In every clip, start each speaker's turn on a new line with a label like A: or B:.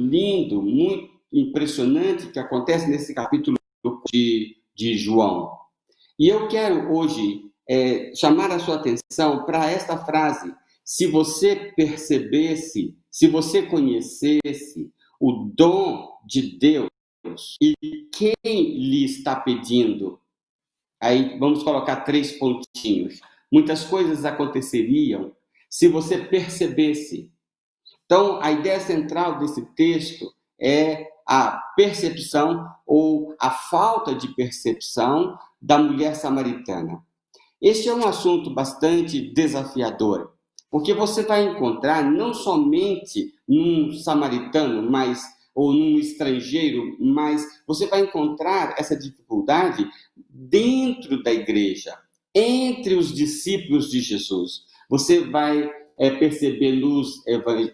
A: lindo, muito impressionante que acontece nesse capítulo de João. E eu quero hoje chamar a sua atenção para esta frase: se você percebesse, se você conhecesse o dom de Deus e quem lhe está pedindo. Aí vamos colocar 3 pontinhos. Muitas coisas aconteceriam se você percebesse. Então, a ideia central desse texto é a percepção ou a falta de percepção da mulher samaritana. Este é um assunto bastante desafiador, porque você vai encontrar não somente num samaritano, ou num estrangeiro, mas você vai encontrar essa dificuldade dentro da igreja, entre os discípulos de Jesus. Você vai perceber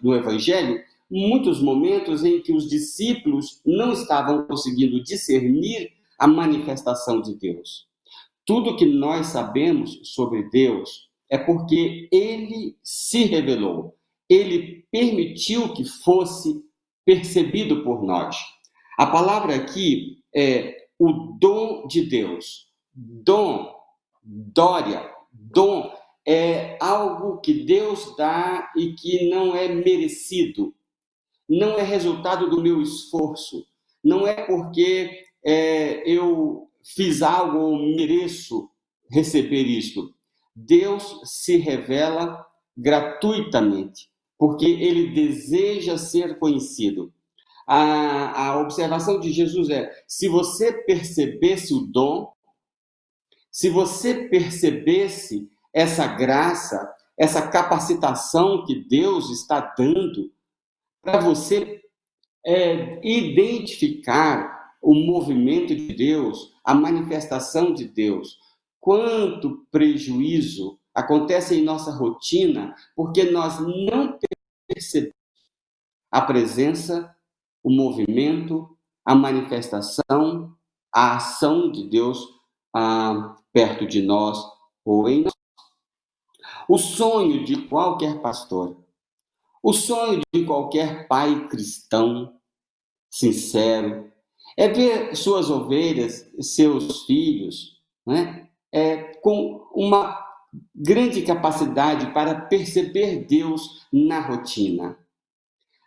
A: no Evangelho muitos momentos em que os discípulos não estavam conseguindo discernir a manifestação de Deus. Tudo que nós sabemos sobre Deus é porque Ele se revelou. Ele permitiu que fosse percebido por nós. A palavra aqui é o dom de Deus. Dom, dória, dom é algo que Deus dá e que não é merecido. Não é resultado do meu esforço. Não é porque eu fiz algo ou mereço receber isto. Deus se revela gratuitamente, porque Ele deseja ser conhecido. A observação de Jesus é: se você percebesse o dom, se você percebesse essa graça, essa capacitação que Deus está dando para você identificar o movimento de Deus, a manifestação de Deus. Quanto prejuízo acontece em nossa rotina porque nós não percebemos a presença, o movimento, a manifestação, a ação de Deus perto de nós ou em nós. O sonho de qualquer pastor, o sonho de qualquer pai cristão sincero, é ver suas ovelhas, seus filhos, né, com uma grande capacidade para perceber Deus na rotina.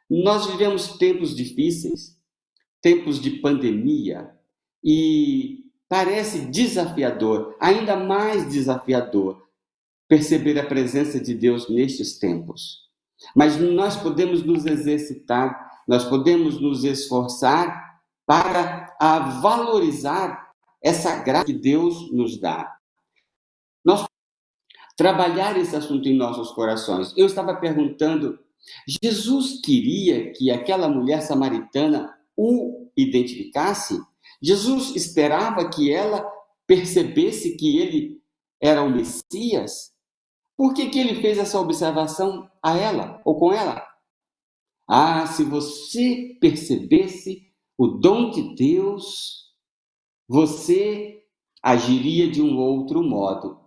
A: Nós vivemos tempos difíceis, tempos de pandemia, e parece desafiador, ainda mais desafiador, perceber a presença de Deus nestes tempos. Mas nós podemos nos exercitar, nós podemos nos esforçar para valorizar essa graça que Deus nos dá. Nós trabalhar esse assunto em nossos corações. Eu estava perguntando, Jesus queria que aquela mulher samaritana o identificasse? Jesus esperava que ela percebesse que ele era o Messias? Por que ele fez essa observação a ela, ou com ela? Se você percebesse o dom de Deus, você agiria de um outro modo.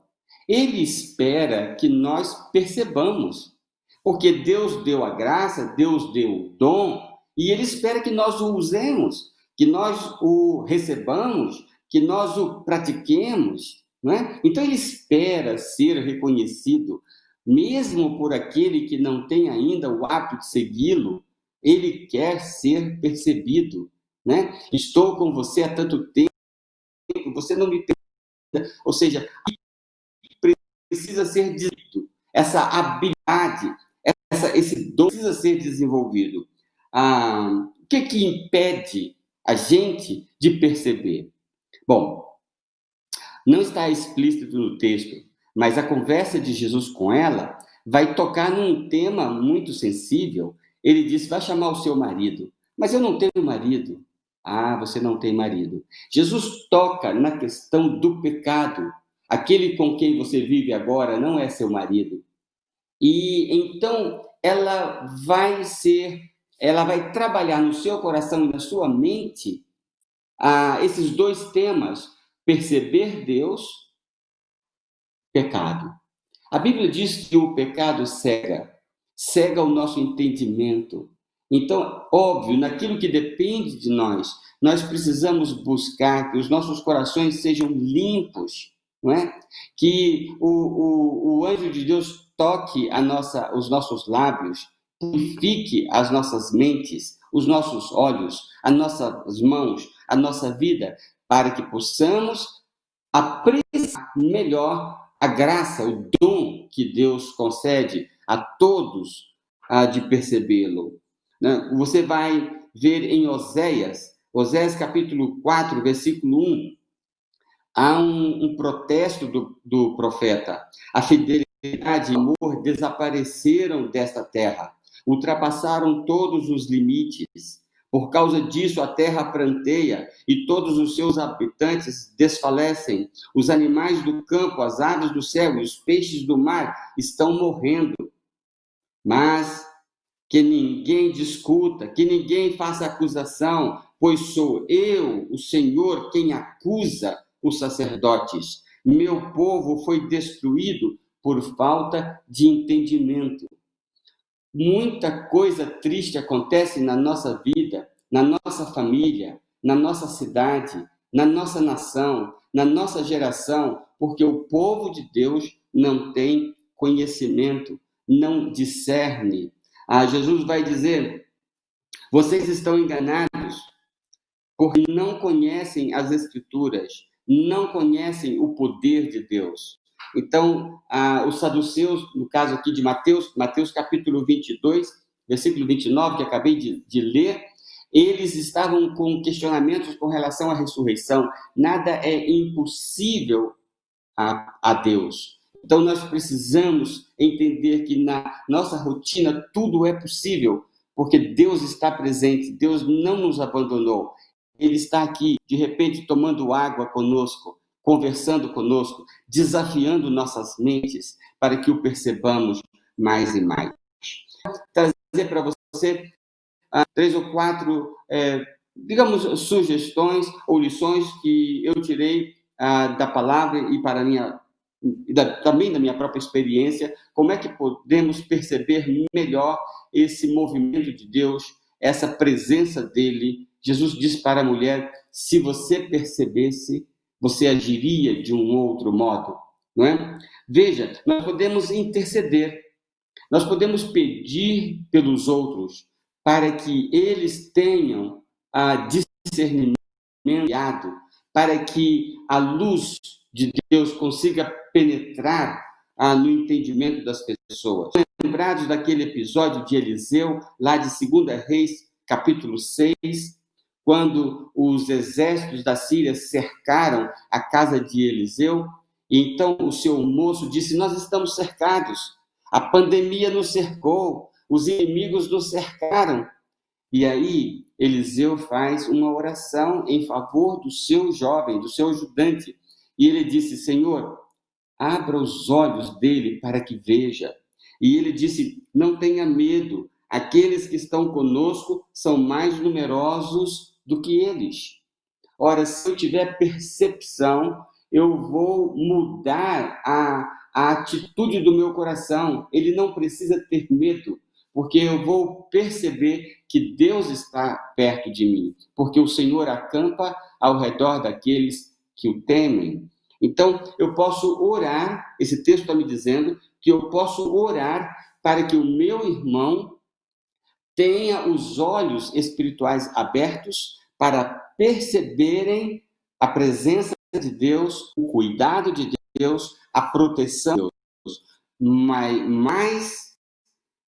A: Ele espera que nós percebamos, porque Deus deu a graça, Deus deu o dom, e Ele espera que nós o usemos, que nós o recebamos, que nós o pratiquemos, não é? Então Ele espera ser reconhecido, mesmo por aquele que não tem ainda o hábito de segui-lo. Ele quer ser percebido, né? Estou com você há tanto tempo, você não me percebe. Ou seja, precisa ser dito, essa habilidade, esse dom precisa ser desenvolvido. O que impede a gente de perceber? Bom, não está explícito no texto, mas a conversa de Jesus com ela vai tocar num tema muito sensível. Ele disse: vai chamar o seu marido. Mas eu não tenho marido. Você não tem marido. Jesus toca na questão do pecado. Aquele com quem você vive agora não é seu marido. E então ela vai trabalhar no seu coração e na sua mente esses dois temas: perceber Deus, pecado. A Bíblia diz que o pecado cega o nosso entendimento. Então, óbvio, naquilo que depende de nós, nós precisamos buscar que os nossos corações sejam limpos, não é? Que o anjo de Deus toque os nossos lábios, purifique as nossas mentes, os nossos olhos, as nossas mãos, a nossa vida, para que possamos apreciar melhor a graça, o dom que Deus concede a todos, de percebê-lo. Você vai ver em Oséias capítulo 4, versículo 1, há um protesto do profeta. A fidelidade e o amor desapareceram desta terra, ultrapassaram todos os limites. Por causa disso, a terra pranteia e todos os seus habitantes desfalecem. Os animais do campo, as aves do céu e os peixes do mar estão morrendo. Mas que ninguém discuta, que ninguém faça acusação, pois sou eu, o Senhor, quem acusa os sacerdotes. Meu povo foi destruído por falta de entendimento. Muita coisa triste acontece na nossa vida, na nossa família, na nossa cidade, na nossa nação, na nossa geração, porque o povo de Deus não tem conhecimento, não discerne. Jesus vai dizer: vocês estão enganados porque não conhecem as Escrituras, não conhecem o poder de Deus. Então, os saduceus, no caso aqui de Mateus capítulo 22, versículo 29, que acabei de ler, eles estavam com questionamentos com relação à ressurreição. Nada é impossível a Deus. Então, nós precisamos entender que na nossa rotina tudo é possível, porque Deus está presente, Deus não nos abandonou. Ele está aqui, de repente, tomando água conosco, conversando conosco, desafiando nossas mentes para que o percebamos mais e mais. Trazer para você 3 ou 4, digamos, sugestões ou lições que eu tirei da palavra e também da minha própria experiência, como é que podemos perceber melhor esse movimento de Deus, essa presença dele. Jesus disse para a mulher: se você percebesse, você agiria de um outro modo, não é? Veja, nós podemos interceder, nós podemos pedir pelos outros para que eles tenham discernimento, para que a luz de Deus consiga penetrar no entendimento das pessoas. Lembrados daquele episódio de Eliseu, lá de 2 Reis, capítulo 6, quando os exércitos da Síria cercaram a casa de Eliseu, e então o seu moço disse: nós estamos cercados, a pandemia nos cercou, os inimigos nos cercaram. E aí Eliseu faz uma oração em favor do seu jovem, do seu ajudante, e ele disse: Senhor, abra os olhos dele para que veja. E ele disse: não tenha medo, aqueles que estão conosco são mais numerosos do que eles. Ora, se eu tiver percepção, eu vou mudar a atitude do meu coração. Ele não precisa ter medo, porque eu vou perceber que Deus está perto de mim, porque o Senhor acampa ao redor daqueles que o temem. Então, eu posso orar, esse texto está me dizendo que eu posso orar para que o meu irmão tenha os olhos espirituais abertos para perceberem a presença de Deus, o cuidado de Deus, a proteção de Deus. Mais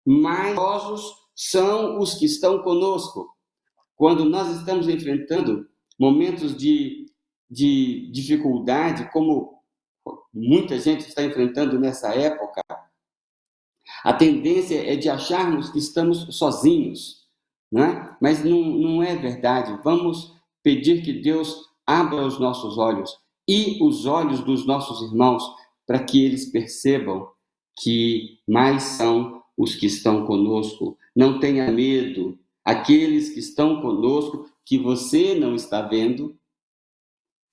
A: numerosos são os que estão conosco. Quando nós estamos enfrentando momentos de dificuldade, como muita gente está enfrentando nessa época, a tendência é de acharmos que estamos sozinhos, né? Mas não é verdade. Vamos pedir que Deus abra os nossos olhos e os olhos dos nossos irmãos, para que eles percebam que mais são os que estão conosco. Não tenha medo. Aqueles que estão conosco, que você não está vendo,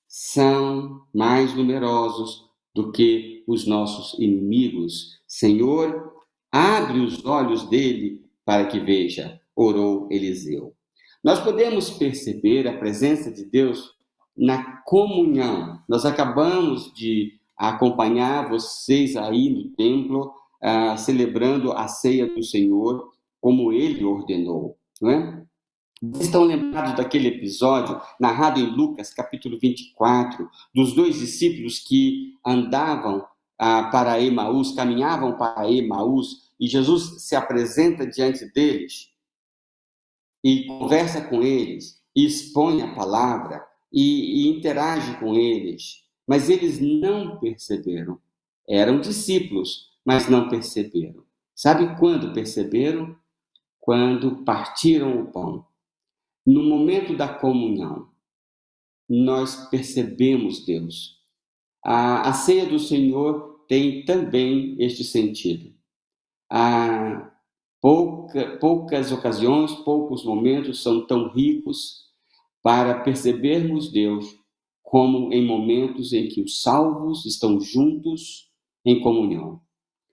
A: são mais numerosos do que os nossos inimigos. Senhor, abre os olhos dele para que veja. orou Eliseu. Nós podemos perceber a presença de Deus na comunhão. Nós acabamos de acompanhar vocês aí no templo, celebrando a ceia do Senhor, como Ele ordenou, não é? Vocês estão lembrados daquele episódio narrado em Lucas, capítulo 24, dos dois discípulos que andavam para Emaús, caminhavam para Emaús, e Jesus se apresenta diante deles e conversa com eles, e expõe a palavra, e interage com eles, mas eles não perceberam. Eram discípulos, mas não perceberam. Sabe quando perceberam? Quando partiram o pão. No momento da comunhão, nós percebemos Deus. A ceia do Senhor tem também este sentido. Há poucas ocasiões, poucos momentos são tão ricos para percebermos Deus como em momentos em que os salvos estão juntos em comunhão.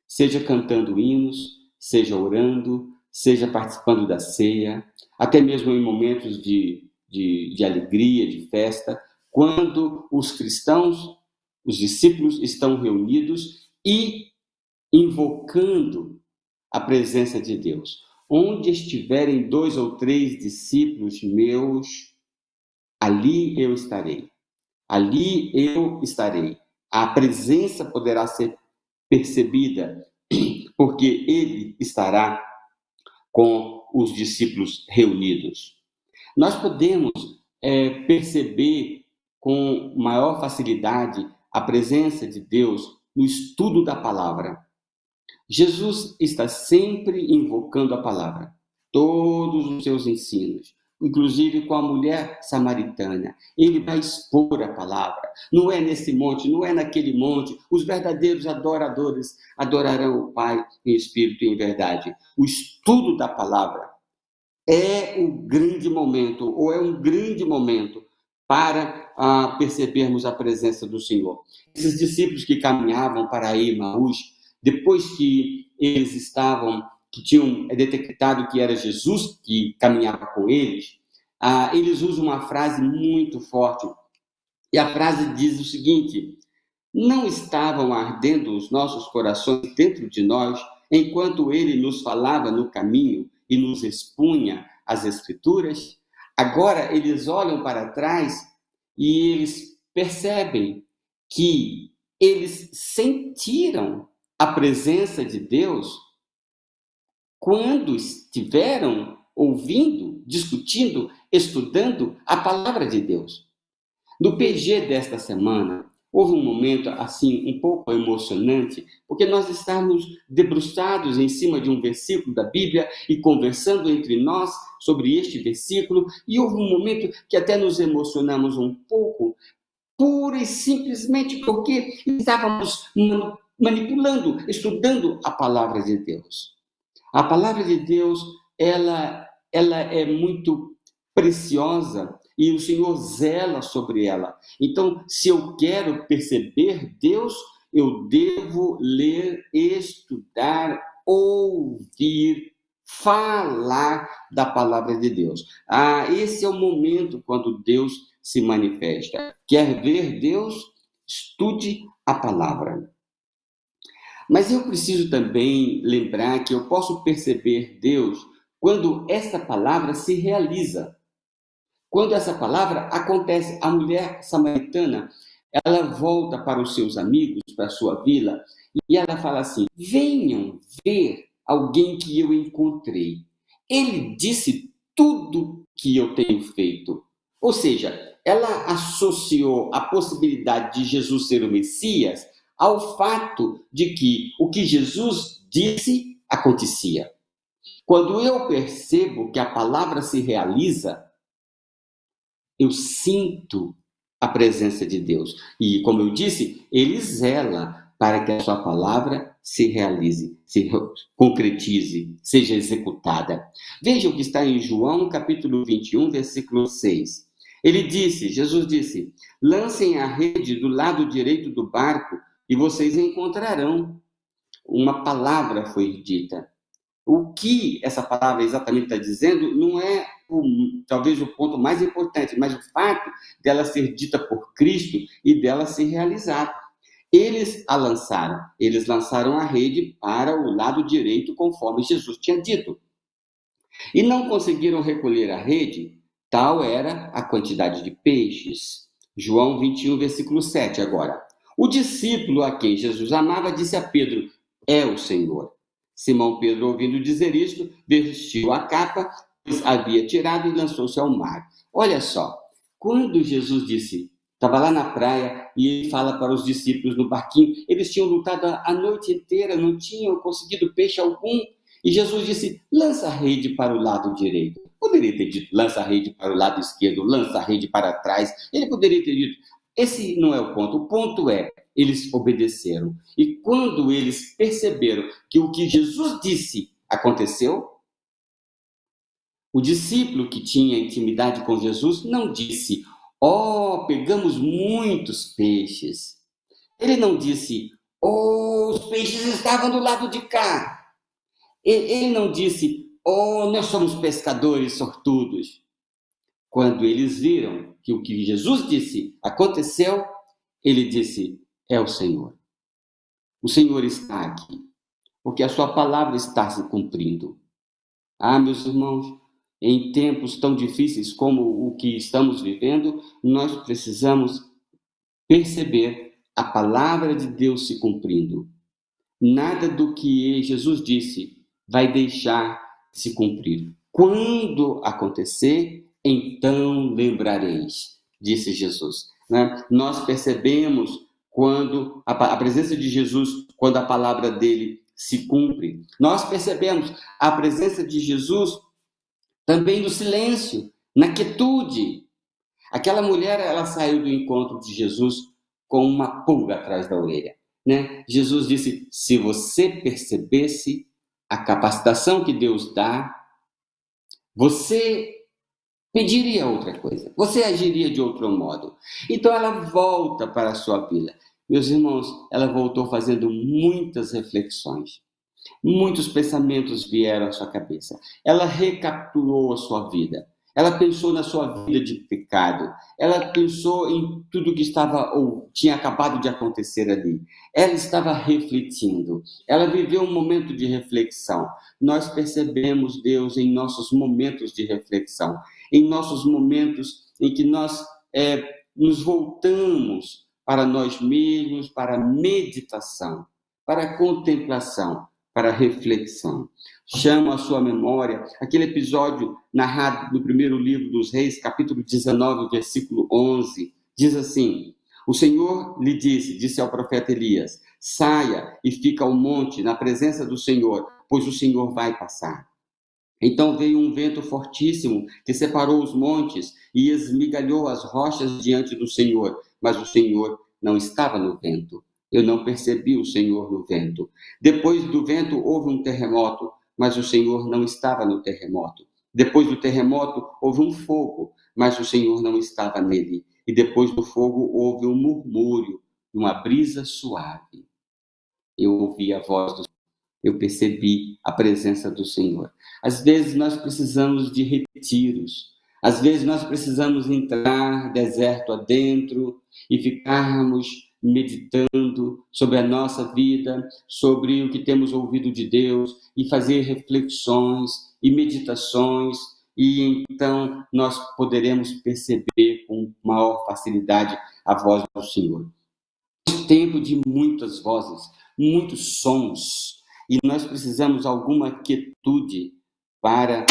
A: Seja cantando hinos, seja orando, seja participando da ceia, até mesmo em momentos de alegria, de festa, quando os cristãos, os discípulos estão reunidos e invocando a presença de Deus. Onde estiverem 2 ou 3 discípulos meus, ali eu estarei. Ali eu estarei. A presença poderá ser percebida, porque Ele estará com os discípulos reunidos. Nós podemos perceber com maior facilidade a presença de Deus no estudo da palavra. Jesus está sempre invocando a palavra, todos os seus ensinos, inclusive com a mulher samaritana. Ele vai expor a palavra. Não é nesse monte, não é naquele monte. Os verdadeiros adoradores adorarão o Pai em espírito e em verdade. O estudo da palavra é o grande momento, ou é um grande momento para percebermos a presença do Senhor. Esses discípulos que caminhavam para Emaús, depois que eles que tinham detectado que era Jesus que caminhava com eles, eles usam uma frase muito forte. E a frase diz o seguinte: não estavam ardendo os nossos corações dentro de nós, enquanto ele nos falava no caminho e nos expunha as Escrituras? Agora eles olham para trás e eles percebem que eles sentiram a presença de Deus quando estiveram ouvindo, discutindo, estudando a palavra de Deus. No PG desta semana, houve um momento assim um pouco emocionante, porque nós estávamos debruçados em cima de um versículo da Bíblia e conversando entre nós sobre este versículo, e houve um momento que até nos emocionamos um pouco, pura e simplesmente porque estávamos manipulando, estudando a palavra de Deus. A palavra de Deus, ela é muito preciosa e o Senhor zela sobre ela. Então, se eu quero perceber Deus, eu devo ler, estudar, ouvir, falar da palavra de Deus. Esse é o momento quando Deus se manifesta. Quer ver Deus? Estude a palavra. Mas eu preciso também lembrar que eu posso perceber Deus quando essa palavra se realiza. Quando essa palavra acontece, a mulher samaritana, ela volta para os seus amigos, para a sua vila, e ela fala assim: venham ver alguém que eu encontrei. Ele disse tudo que eu tenho feito. Ou seja, ela associou a possibilidade de Jesus ser o Messias ao fato de que o que Jesus disse acontecia. Quando eu percebo que a palavra se realiza, eu sinto a presença de Deus. E, como eu disse, ele zela para que a sua palavra se realize, se concretize, seja executada. Veja o que está em João, capítulo 21, versículo 6. Jesus disse: lancem a rede do lado direito do barco e vocês encontrarão. Uma palavra foi dita. O que essa palavra exatamente está dizendo não é talvez o ponto mais importante, mas o fato dela ser dita por Cristo e dela ser realizada. Eles lançaram a rede para o lado direito, conforme Jesus tinha dito. E não conseguiram recolher a rede, tal era a quantidade de peixes. João 21, versículo 7 agora. O discípulo a quem Jesus amava disse a Pedro: é o Senhor. Simão Pedro, ouvindo dizer isto, vestiu a capa, pois havia tirado e lançou-se ao mar. Olha só, quando Jesus disse, estava lá na praia e ele fala para os discípulos no barquinho, eles tinham lutado a noite inteira, não tinham conseguido peixe algum, e Jesus disse, lança a rede para o lado direito. Poderia ter dito, lança a rede para o lado esquerdo, lança a rede para trás. Ele poderia ter dito, esse não é o ponto. O ponto é, eles obedeceram. E quando eles perceberam que o que Jesus disse aconteceu, o discípulo que tinha intimidade com Jesus não disse, pegamos muitos peixes. Ele não disse, os peixes estavam do lado de cá. Ele não disse, nós somos pescadores sortudos. Quando eles viram que o que Jesus disse aconteceu, ele disse, é o Senhor. O Senhor está aqui, porque a sua palavra está se cumprindo. Meus irmãos, em tempos tão difíceis como o que estamos vivendo, nós precisamos perceber a palavra de Deus se cumprindo. Nada do que Jesus disse vai deixar de se cumprir. Quando acontecer, então lembrareis, disse Jesus. Né? Nós percebemos quando a presença de Jesus, quando a palavra dele se cumpre. Nós percebemos a presença de Jesus também no silêncio, na quietude. Aquela mulher, ela saiu do encontro de Jesus com uma pulga atrás da orelha. Né? Jesus disse, se você percebesse a capacitação que Deus dá, você pediria outra coisa, você agiria de outro modo. Então ela volta para a sua vida. Meus irmãos, ela voltou fazendo muitas reflexões. Muitos pensamentos vieram à sua cabeça. Ela recapitulou a sua vida. Ela pensou na sua vida de pecado. Ela pensou em tudo que estava ou tinha acabado de acontecer ali. Ela estava refletindo. Ela viveu um momento de reflexão. Nós percebemos Deus em nossos momentos de reflexão, em nossos momentos em que nós nos voltamos para nós mesmos, para a meditação, para a contemplação, para a reflexão. Chama à sua memória aquele episódio narrado no primeiro livro dos Reis, capítulo 19, versículo 11. Diz assim, o Senhor lhe disse ao profeta Elias, saia e fica ao monte na presença do Senhor, pois o Senhor vai passar. Então veio um vento fortíssimo que separou os montes e esmigalhou as rochas diante do Senhor, mas o Senhor não estava no vento. Eu não percebi o Senhor no vento. Depois do vento houve um terremoto, mas o Senhor não estava no terremoto. Depois do terremoto houve um fogo, mas o Senhor não estava nele. E depois do fogo houve um murmúrio, uma brisa suave. Eu ouvi a voz do Senhor, eu percebi a presença do Senhor. Às vezes nós precisamos de retiros. Às vezes nós precisamos entrar deserto adentro e ficarmos meditando sobre a nossa vida, sobre o que temos ouvido de Deus e fazer reflexões e meditações, e então nós poderemos perceber com maior facilidade a voz do Senhor. Tempo de muitas vozes, muitos sons, e nós precisamos de alguma quietude para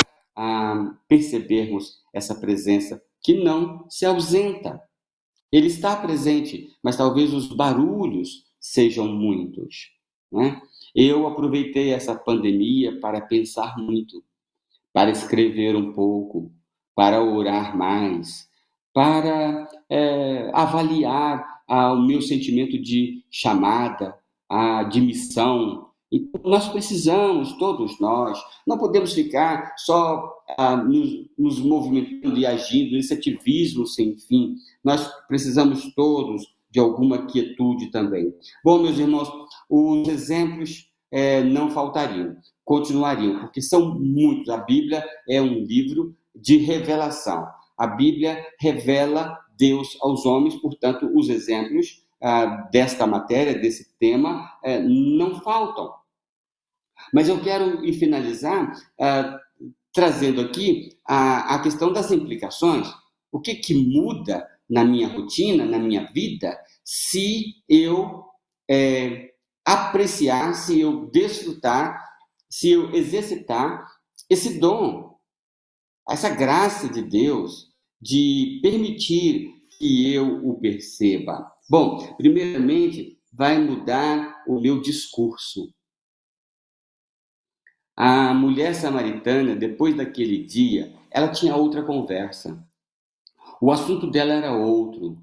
A: percebermos essa presença que não se ausenta. Ele está presente, mas talvez os barulhos sejam muitos. Né? Eu aproveitei essa pandemia para pensar muito, para escrever um pouco, para orar mais, para avaliar o meu sentimento de chamada, de missão. Então, nós precisamos, todos nós, não podemos ficar só nos movimentando e agindo nesse ativismo sem fim. Nós precisamos todos de alguma quietude também. Bom, meus irmãos, os exemplos não faltariam. continuariam, porque são muitos. A Bíblia é um livro de revelação. A Bíblia revela Deus aos homens, portanto, os exemplos desta matéria, desse tema, não faltam. Mas eu quero finalizar trazendo aqui a questão das implicações. O que muda na minha rotina, na minha vida, se eu apreciar, se eu desfrutar, se eu exercitar esse dom, essa graça de Deus de permitir que eu o perceba. Bom, primeiramente, vai mudar o meu discurso. A mulher samaritana, depois daquele dia, ela tinha outra conversa. O assunto dela era outro.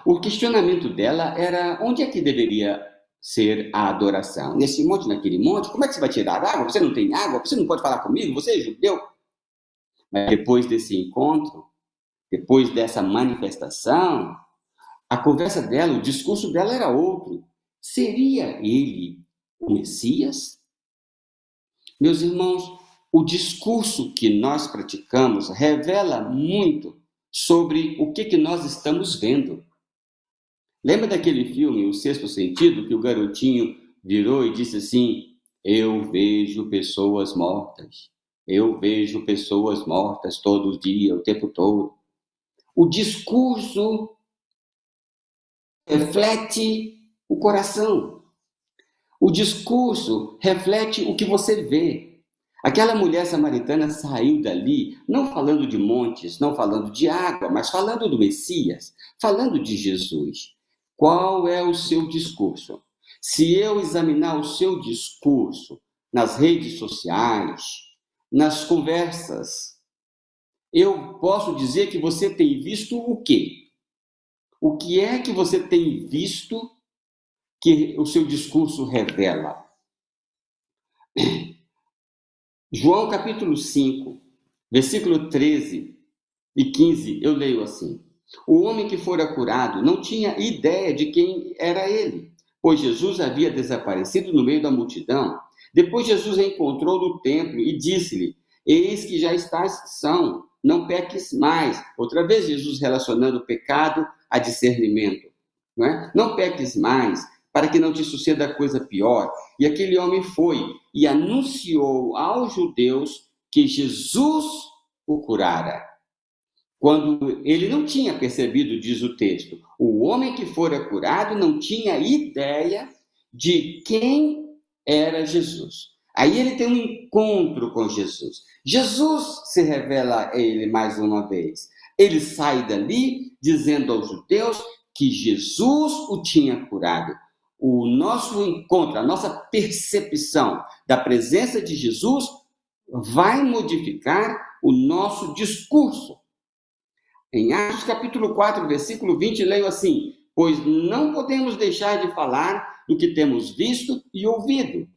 A: O questionamento dela era onde é que deveria ser a adoração? Nesse monte, naquele monte? Como é que você vai tirar água? Você não tem água? Você não pode falar comigo? Você é judeu? Mas depois desse encontro, depois dessa manifestação, a conversa dela, o discurso dela era outro. Seria ele o Messias? Meus irmãos, o discurso que nós praticamos revela muito sobre o que nós estamos vendo. Lembra daquele filme, O Sexto Sentido, que o garotinho virou e disse assim: eu vejo pessoas mortas. Eu vejo pessoas mortas todo dia, o tempo todo. O discurso reflete o coração. O discurso reflete o que você vê. Aquela mulher samaritana saiu dali não falando de montes, não falando de água, mas falando do Messias, falando de Jesus. Qual é o seu discurso? Se eu examinar o seu discurso nas redes sociais, nas conversas, eu posso dizer que você tem visto o quê? O que é que você tem visto que o seu discurso revela? João capítulo 5, versículo 13 e 15, eu leio assim: o homem que fora curado não tinha ideia de quem era ele, pois Jesus havia desaparecido no meio da multidão. Depois Jesus o encontrou no templo e disse-lhe: eis que já estás são, não peques mais. Outra vez Jesus relacionando o pecado a discernimento. Não peques mais, para que não te suceda coisa pior. E aquele homem foi e anunciou aos judeus que Jesus o curara. Quando ele não tinha percebido, diz o texto, o homem que fora curado não tinha ideia de quem era Jesus. Aí ele tem um encontro com Jesus. Jesus se revela a ele mais uma vez. Ele sai dali dizendo aos judeus que Jesus o tinha curado. O nosso encontro, a nossa percepção da presença de Jesus vai modificar o nosso discurso. Em Atos capítulo 4, versículo 20, leio assim: pois não podemos deixar de falar do que temos visto e ouvido.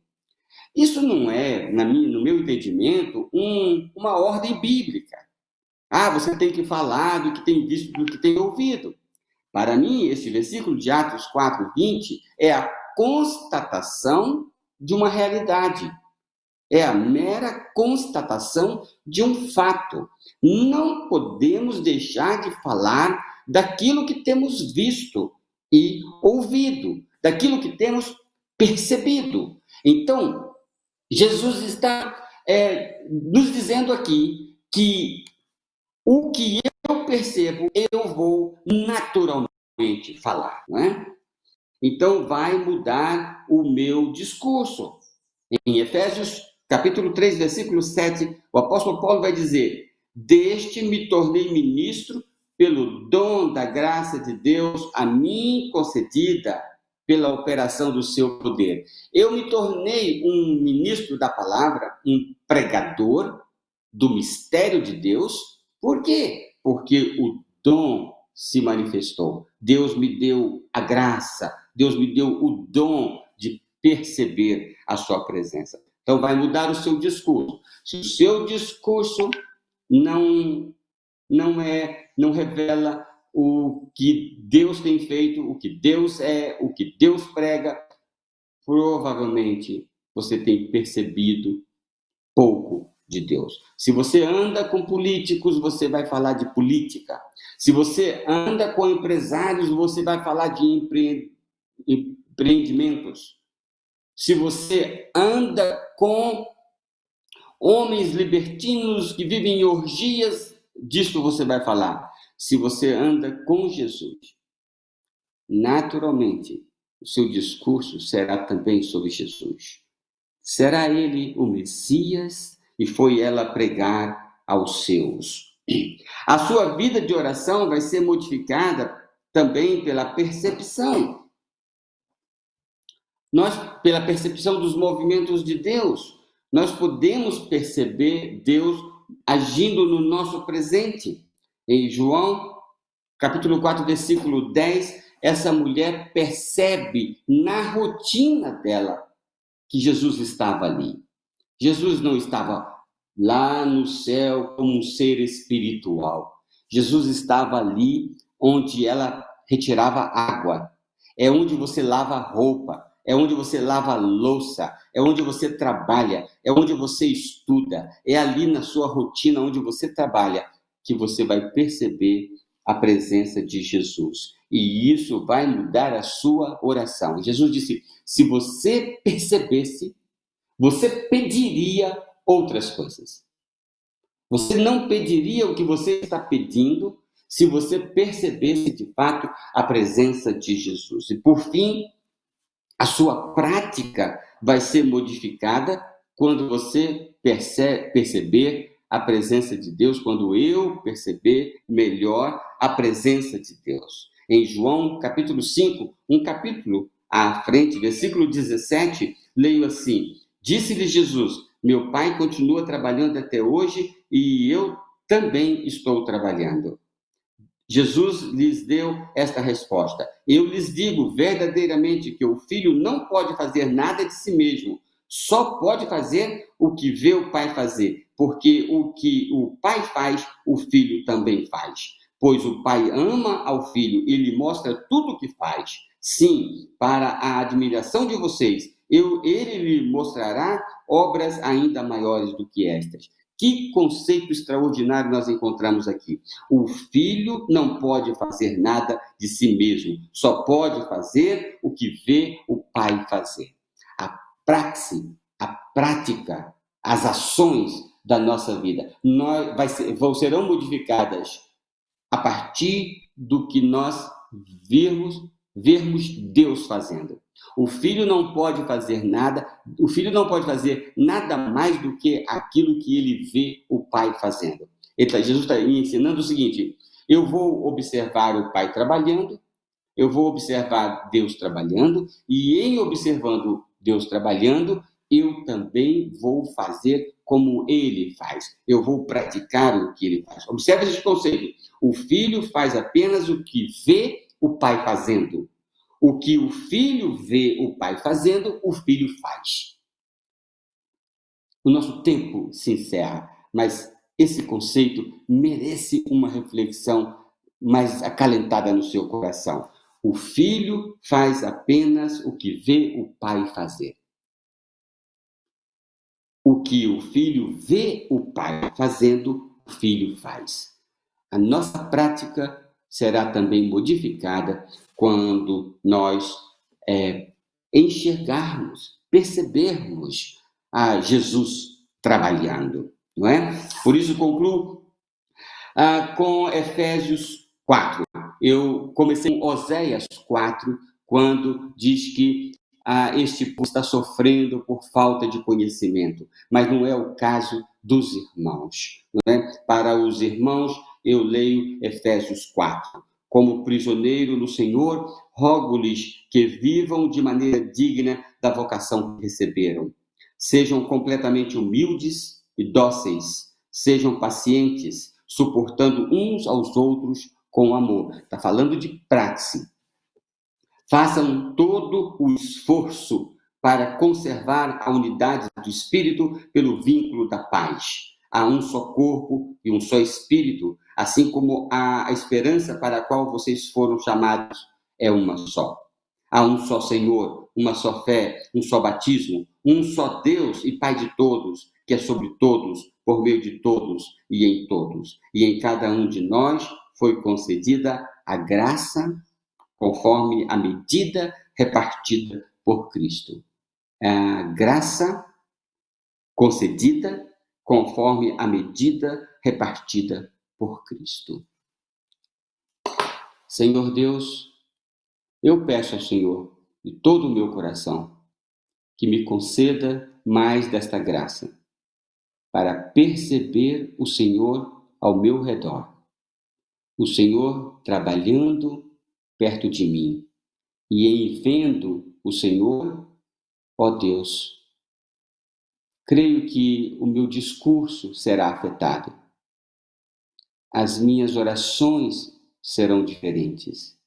A: Isso não é, no meu entendimento, uma ordem bíblica. Você tem que falar do que tem visto, do que tem ouvido. Para mim, esse versículo de Atos 4, 20 é a constatação de uma realidade. É a mera constatação de um fato. Não podemos deixar de falar daquilo que temos visto e ouvido, daquilo que temos percebido. Então, Jesus está nos dizendo aqui que o que eu percebo, eu vou naturalmente falar, não é? Então, vai mudar o meu discurso. Em Efésios capítulo 3, versículo 7, o apóstolo Paulo vai dizer: deste me tornei ministro pelo dom da graça de Deus a mim concedida pela operação do seu poder. Eu me tornei um ministro da palavra, um pregador do mistério de Deus. Por quê? Porque o dom se manifestou. Deus me deu a graça, Deus me deu o dom de perceber a sua presença. Então vai mudar o seu discurso. Se o seu discurso não revela o que Deus tem feito, o que Deus é, o que Deus prega, provavelmente você tem percebido de Deus. Se você anda com políticos, você vai falar de política. Se você anda com empresários, você vai falar de empreendimentos. Se você anda com homens libertinos que vivem em orgias, disso você vai falar. Se você anda com Jesus, naturalmente, o seu discurso será também sobre Jesus. Será ele o Messias e foi ela pregar aos seus. A sua vida de oração vai ser modificada também pela percepção. Pela percepção dos movimentos de Deus, nós podemos perceber Deus agindo no nosso presente. Em João, capítulo 4, versículo 10, essa mulher percebe na rotina dela que Jesus estava ali. Jesus não estava lá no céu como um ser espiritual. Jesus estava ali onde ela retirava água. É onde você lava roupa, é onde você lava louça, é onde você trabalha, é onde você estuda, é ali na sua rotina onde você trabalha que você vai perceber a presença de Jesus. E isso vai mudar a sua oração. Jesus disse: se você percebesse, você pediria outras coisas. Você não pediria o que você está pedindo se você percebesse de fato a presença de Jesus. E por fim, a sua prática vai ser modificada quando você perceber a presença de Deus, quando eu perceber melhor a presença de Deus. Em João, capítulo 5, um capítulo à frente, versículo 17, leio assim: disse-lhe Jesus: meu Pai continua trabalhando até hoje e eu também estou trabalhando. Jesus lhes deu esta resposta: eu lhes digo verdadeiramente que o Filho não pode fazer nada de si mesmo, só pode fazer o que vê o Pai fazer, porque o que o Pai faz, o Filho também faz. Pois o Pai ama ao Filho e lhe mostra tudo o que faz. Sim, para a admiração de vocês, ele lhe mostrará obras ainda maiores do que estas. Que conceito extraordinário nós encontramos aqui. O Filho não pode fazer nada de si mesmo, só pode fazer o que vê o Pai fazer. A prática, as ações da nossa vida serão modificadas a partir do que nós vermos Deus fazendo. O Filho não pode fazer nada mais do que aquilo que ele vê o Pai fazendo. Jesus está me ensinando o seguinte: eu vou observar o Pai trabalhando, eu vou observar Deus trabalhando, e em observando Deus trabalhando, eu também vou fazer como ele faz. Eu vou praticar o que ele faz. Observe esse conceito. O Filho faz apenas o que vê o Pai fazendo. O que o Filho vê o Pai fazendo, o Filho faz. O nosso tempo se encerra, mas esse conceito merece uma reflexão mais acalentada no seu coração. O Filho faz apenas o que vê o Pai fazer. O que o Filho vê o Pai fazendo, o Filho faz. A nossa prática será também modificada quando nós enxergarmos, percebermos a Jesus trabalhando, não é? Por isso concluo com Efésios 4. Eu comecei com Oséias 4, quando diz que este povo está sofrendo por falta de conhecimento, mas não é o caso dos irmãos, não é? Para os irmãos, eu leio Efésios 4. Como prisioneiro no Senhor, rogo-lhes que vivam de maneira digna da vocação que receberam. Sejam completamente humildes e dóceis, sejam pacientes, suportando uns aos outros com amor. Está falando de prática. Façam todo o esforço para conservar a unidade do Espírito pelo vínculo da paz. Há um só corpo e um só Espírito, assim como a esperança para a qual vocês foram chamados é uma só. Há um só Senhor, uma só fé, um só batismo, um só Deus e Pai de todos, que é sobre todos, por meio de todos e em todos. E em cada um de nós foi concedida a graça conforme a medida repartida por Cristo. A graça concedida conforme a medida repartida por Cristo. Senhor Deus, eu peço ao Senhor, de todo o meu coração, que me conceda mais desta graça, para perceber o Senhor ao meu redor, o Senhor trabalhando perto de mim, e em vendo o Senhor, ó Deus, creio que o meu discurso será afetado, as minhas orações serão diferentes,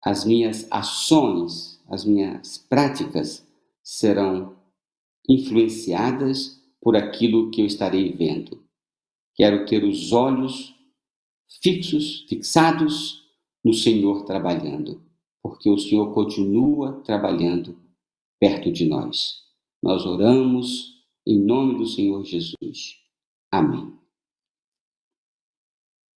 A: as minhas ações, as minhas práticas serão influenciadas por aquilo que eu estarei vendo. Quero ter os olhos fixados no Senhor trabalhando, porque o Senhor continua trabalhando perto de nós. Nós oramos em nome do Senhor Jesus. Amém.